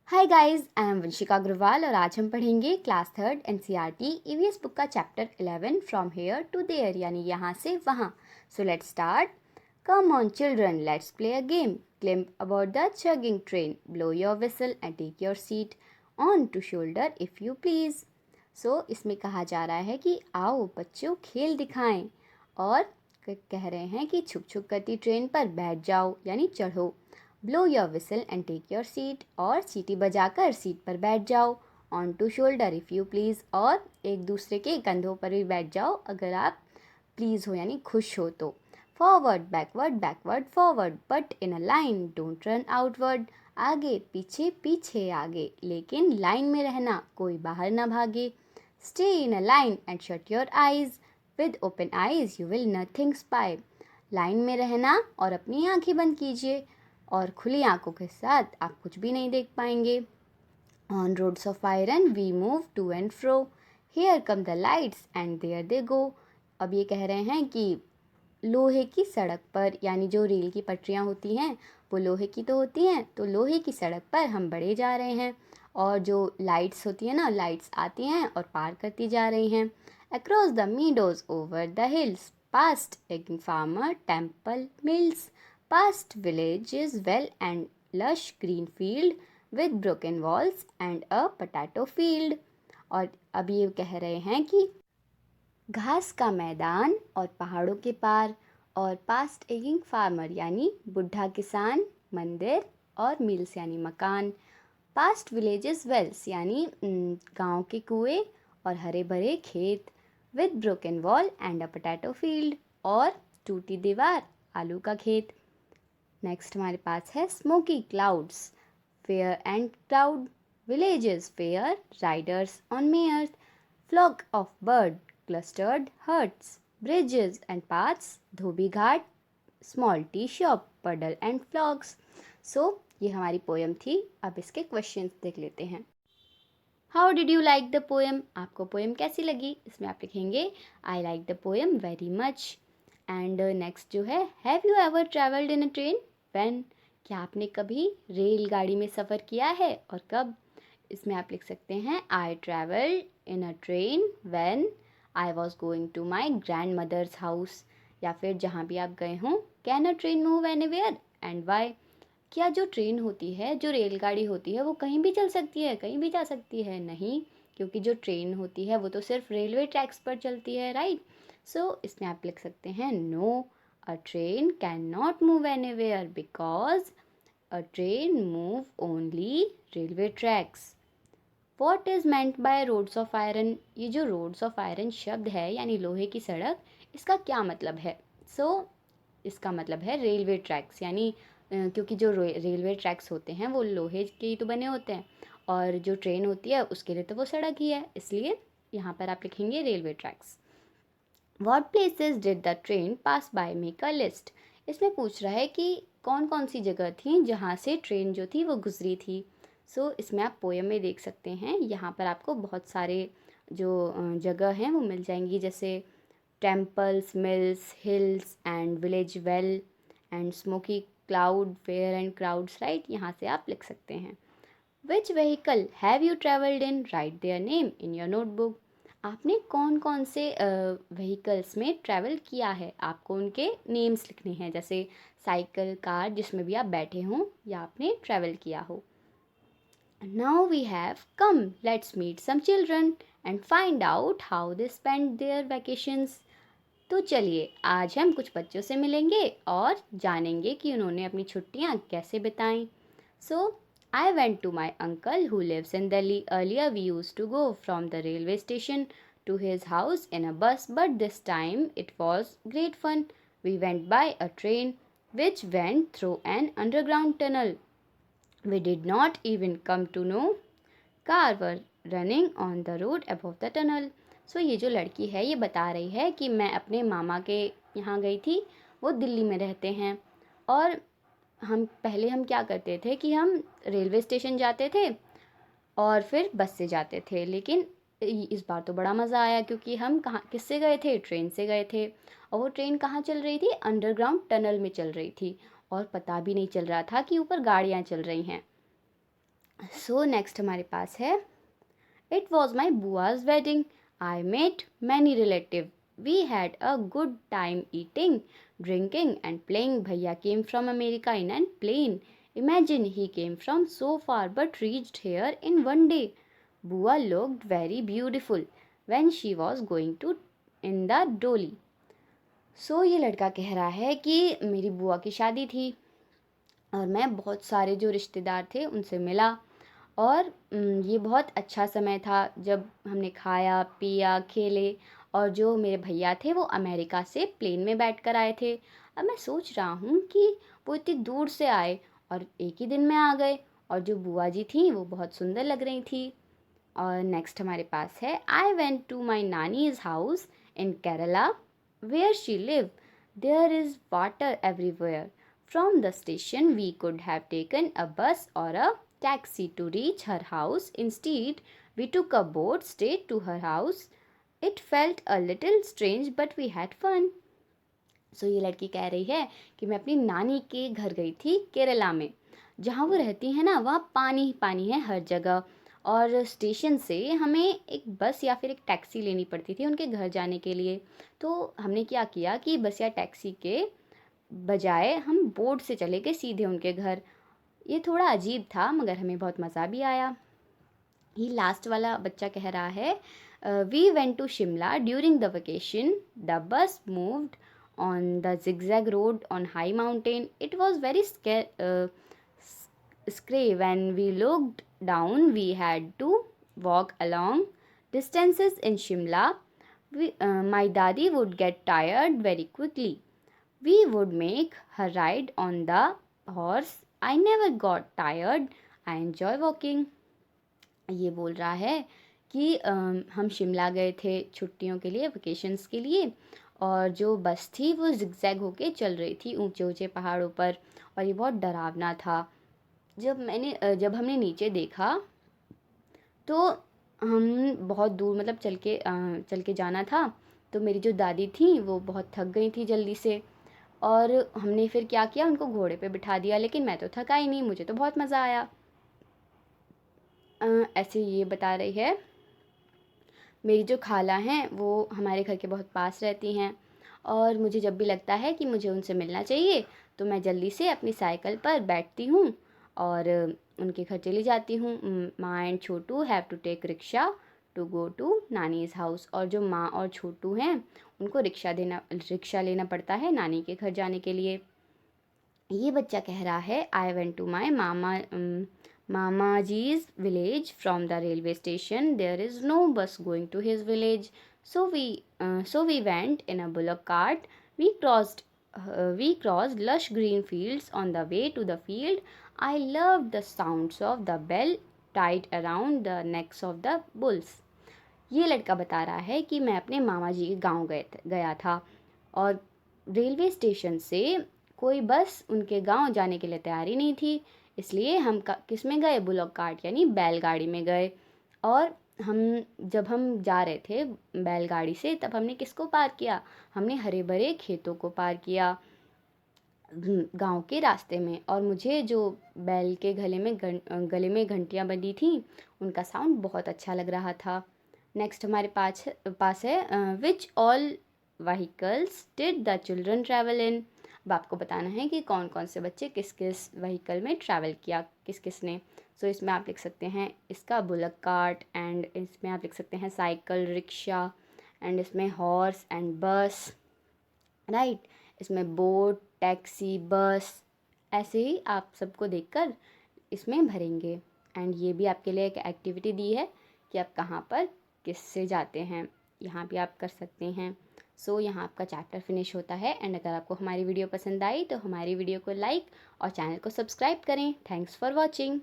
Hi guys, I am Vanshika Agarwal और आज हम पढ़ेंगे class third NCERT EVS book का chapter 11 from here to there यानी यहाँ से वहाँ। So let's start. Come on children, let's play a game. Climb aboard the chugging train, blow your whistle and take your seat on to shoulder if you please. So इसमें कहा जा रहा है कि आओ बच्चों खेल दिखाएं और कह रहे हैं कि छुक छुक करती ट्रेन पर बैठ जाओ यानी चढ़ो। Blow your whistle and take your seat, और सीटी बजाकर सीट पर बैठ जाओ। On to shoulder if you please, और एक दूसरे के कंधों पर भी बैठ जाओ अगर आप प्लीज़ हो यानी खुश हो तो। Forward backward backward forward but in a line, don't run outward. आगे पीछे पीछे आगे, लेकिन लाइन में रहना, कोई बाहर ना भागे। Stay in a line and shut your eyes, with open eyes you will nothing spy. Line में रहना और अपनी आंखें बंद कीजिए, और खुली आंखों के साथ आप कुछ भी नहीं देख पाएंगे। On roads of iron we move to and fro, here come the lights and there they go. अब ये कह रहे हैं कि लोहे की सड़क पर, यानी जो रेल की पटरियाँ होती हैं वो लोहे की तो होती हैं, तो लोहे की सड़क पर हम बढ़े जा रहे हैं। और जो लाइट्स होती हैं ना, लाइट्स आती हैं और पार करती जा रही हैं। Across the meadows over the hills, past ageing farmer temple mills, past villages well and lush green field with broken walls and a potato field. और अब ये कह रहे हैं कि घास का मैदान और पहाड़ों के पार, और पास्ट एगिंग फार्मर यानी बुढ़ा किसान, मंदिर और मिल्स यानी मकान। पास्ट विलेजेस वेल्स यानी गांव के कुएं और हरे भरे खेत। With broken wall and a potato field, और टूटी दीवार, आलू का खेत। नेक्स्ट हमारे पास है smoky clouds, fair and crowd, villages fair, riders on mares, flock of bird, clustered huts, bridges and paths, dhobi ghat, small tea shop, puddle and flocks. So ये हमारी पोएम थी। अब इसके क्वेश्चंस देख लेते हैं। How did you like the poem? आपको poem कैसी लगी? इसमें आप लिखेंगे I like the poem very much. And next जो है, have you ever travelled in a train? When? क्या आपने कभी रेलगाड़ी में सफ़र किया है और कब? इसमें आप लिख सकते हैं I travelled in a train when I was going to my grandmother's house. या फिर जहाँ भी आप गए हों। Can a train move anywhere and why? क्या जो ट्रेन होती है, जो रेलगाड़ी होती है, वो कहीं भी चल सकती है, कहीं भी जा सकती है? नहीं, क्योंकि जो ट्रेन होती है वो तो सिर्फ रेलवे ट्रैक्स पर चलती है, राइट। सो इसमें आप लिख सकते हैं no, a train can not move anywhere because a train move only railway tracks. What is meant by roads of iron? ये जो रोड्स ऑफ आयरन शब्द है यानी लोहे की सड़क, इसका क्या मतलब है? इसका मतलब है रेलवे ट्रैक्स, यानी क्योंकि जो रेलवे ट्रैक्स होते हैं वो लोहे के ही तो बने होते हैं, और जो ट्रेन होती है उसके लिए तो वो सड़क ही है, इसलिए यहाँ पर आप लिखेंगे railway tracks. What places did the train pass by, make a list. इसमें पूछ रहा है कि कौन कौन सी जगह थी जहाँ से ट्रेन जो थी वो गुजरी थी। इसमें आप पोएम में देख सकते हैं, यहाँ पर आपको बहुत सारे जो जगह हैं वो मिल जाएंगी, जैसे temples, mills, hills and village well and smoky cloud, fair and crowds, right? यहाँ से आप लिख सकते हैं। Which vehicle have you traveled in? Write their name in your notebook. आपने कौन कौन से व्हीकल्स में ट्रैवल किया है, आपको उनके नेम्स लिखने हैं, जैसे साइकिल, कार, जिसमें भी आप बैठे हों या आपने ट्रैवल किया हो। Now we have come, let's meet some children and find out how they spend their vacations. तो चलिए आज हम कुछ बच्चों से मिलेंगे और जानेंगे कि उन्होंने अपनी छुट्टियां कैसे बिताईं। So I went to my uncle who lives in Delhi. Earlier we use to go from the railway station to his house in a bus, but this time it was great fun. We went by a train which went through an underground tunnel. We did not even come to know car were running on the road above the tunnel. ये जो लड़की है ये बता रही है कि मैं अपने मामा के यहाँ गई थी, वो दिल्ली में रहते हैं, और हम क्या करते थे कि हम रेलवे स्टेशन जाते थे और फिर बस से जाते थे, लेकिन इस बार तो बड़ा मज़ा आया क्योंकि हम कहाँ किससे गए थे, ट्रेन से गए थे। और वो ट्रेन कहाँ चल रही थी? अंडरग्राउंड टनल में चल रही थी, और पता भी नहीं चल रहा था कि ऊपर गाड़ियाँ चल रही हैं। सो नेक्स्ट हमारे पास है It was my bua's wedding. I met many relatives. We had a good time eating, drinking, and playing. Bhaiya came from America in an plane. Imagine he came from so far but reached here in one day. Bua looked very beautiful when she was going to in the dolly. सो ये लड़का कह रहा है कि मेरी बुआ की शादी थी और मैं बहुत सारे जो रिश्तेदार थे उनसे मिला और ये बहुत अच्छा समय था जब हमने खाया पिया खेले और जो मेरे भैया थे वो अमेरिका से प्लेन में बैठ कर आए थे। अब मैं सोच रहा हूँ कि वो इतनी दूर से आए और एक ही दिन में आ गए और जो बुआ जी थी वो बहुत सुंदर लग रही थी। और नेक्स्ट हमारे पास है I went to my nani's house in Kerala where she live there is water everywhere from the station we could have taken a bus or a taxi to reach her house. Instead, we took a boat straight to her house. It felt a little strange, but we had fun. सो ये लड़की कह रही है कि मैं अपनी नानी के घर गई थी केरला में। जहाँ वो रहती है ना वहाँ पानी ही पानी है हर जगह और स्टेशन से हमें एक बस या फिर एक टैक्सी लेनी पड़ती थी उनके घर जाने के लिए। तो हमने क्या किया कि बस या टैक्सी के बजाय हम बोट से चले गए सीधे उनके घर। ये थोड़ा अजीब था मगर हमें बहुत मज़ा भी आया। ही लास्ट वाला बच्चा कह रहा है we went to Shimla during the vacation the bus moved on the zigzag road on high mountain it was very scary when we looked down we had to walk along distances in Shimla my daddy would get tired very quickly we would make her ride on the horse I never got tired I enjoy walking। ये बोल रहा है कि हम शिमला गए थे छुट्टियों के लिए वेकेशंस के लिए और जो बस थी वो जिगजैग होके चल रही थी ऊंचे ऊंचे पहाड़ों पर और ये बहुत डरावना था। जब हमने नीचे देखा तो हम बहुत दूर मतलब चल के जाना था तो मेरी जो दादी थी वो बहुत थक गई थी जल्दी से और हमने फिर क्या किया उनको घोड़े पे बिठा दिया लेकिन मैं तो थका ही नहीं मुझे तो बहुत मज़ा आया। ऐसे ये बता रही है मेरी जो खाला हैं वो हमारे घर के बहुत पास रहती हैं और मुझे जब भी लगता है कि मुझे उनसे मिलना चाहिए तो मैं जल्दी से अपनी साइकिल पर बैठती हूँ और उनके घर चली जाती हूँ। Maa and Chhotu have to take rickshaw to go to nani's house और जो माँ और छोटू हैं उनको रिक्शा लेना पड़ता है नानी के घर जाने के लिए। ये बच्चा कह रहा है I went to my Mamaji's village from the railway station. There is no bus going to his village, so we went in a bullock cart. We crossed lush green fields on the way to the field. I loved the sounds of the bell tied around the necks of the bulls. ये लड़का बता रहा है कि मैं अपने मामा जी के गाँव गया था और रेलवे स्टेशन से कोई बस उनके गांव जाने के लिए तैयार ही नहीं थी इसलिए हम किस में गए बुलॉक कार्ट यानी बैलगाड़ी में गए और जब हम जा रहे थे बैलगाड़ी से तब हमने किसको पार किया हमने हरे भरे खेतों को पार किया गांव के रास्ते में और मुझे जो बैल के गले में घंटियां बंधी थी उनका साउंड बहुत अच्छा लग रहा था। नेक्स्ट हमारे पास है which all vehicles did the children travel in. अब आपको बताना है कि कौन कौन से बच्चे किस किस व्हीकल में ट्रैवल किया किस किस ने। सो इसमें आप लिख सकते हैं इसका बुलक कार्ट एंड इसमें आप लिख सकते हैं साइकिल रिक्शा एंड इसमें हॉर्स एंड बस राइट। इसमें बोट टैक्सी बस ऐसे ही आप सबको देखकर इसमें भरेंगे एंड ये भी आपके लिए एक एक्टिविटी दी है कि आप कहाँ पर किससे जाते हैं यहाँ भी आप कर सकते हैं। सो यहाँ आपका चैप्टर फिनिश होता है एंड अगर आपको हमारी वीडियो पसंद आई तो हमारी वीडियो को लाइक और चैनल को सब्सक्राइब करें। Thanks for watching.